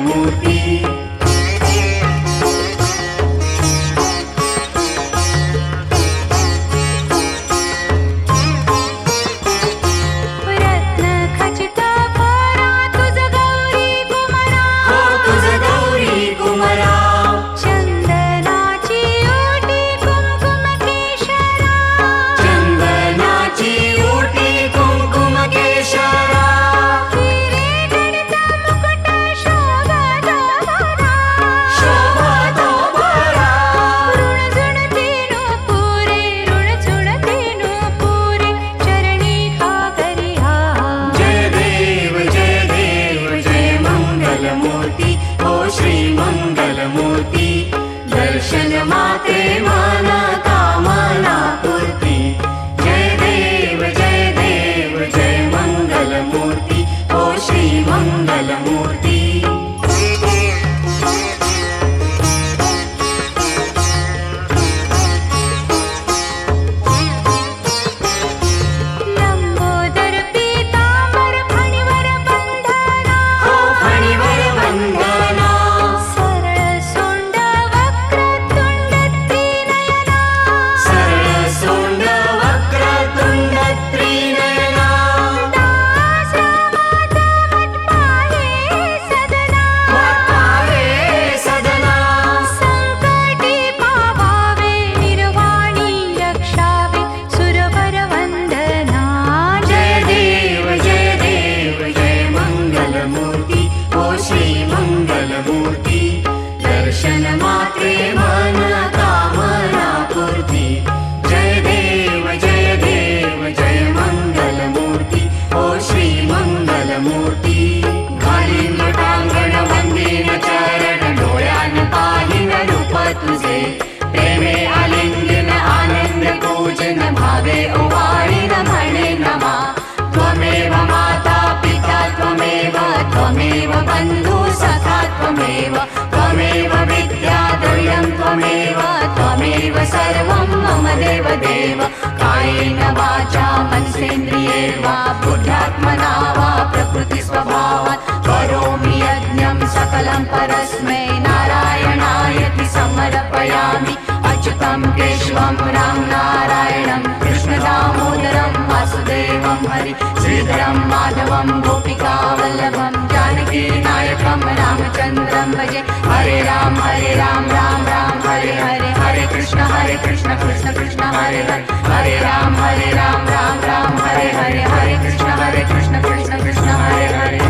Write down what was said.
मंगलमूर्ती दर्शन मात्रे मन कामना पूर्ती जय देव जय मंगलमूर्ती ओ श्री मंगलमूर्ती दर्शन मात्रे मन कामना पूर्ती जय देव जय मंगलमूर्ती ओ श्री मंगलमूर्ती घालीन लोटांगण वंदीन चरण डोळ्यान पाहिन रूप तुझे प्रेमे आलिंगन आनंद पूजन भावे ओवाळीन म्हणे नमा त्वमेव माता पिता त्वमेव बंधु सखा त्वमेव विद्या द्रव्यं त्वमेव सर्वं मम देव कायेन वाचा मनसेन्द्रिये वा बुद्ध्यात्मना वा प्रकृतिस्वभावात् करोमि यज्ञं सकलं परस्मै नारायणायति समर्पयामि अच्युतं केशवं राम नारायणं कृष्णदामोदरं वासुदेवं हरि श्रीधरं माधवं गोपिकावल्लभं जानकी नायकं रामचन्द्रं भजे हरे राम राम राम हरे हरे हरे कृष्ण कृष्ण कृष्ण हरे हरे राम राम राम हरे हरे हरे कृष्ण कृष्ण कृष्ण हरे हरे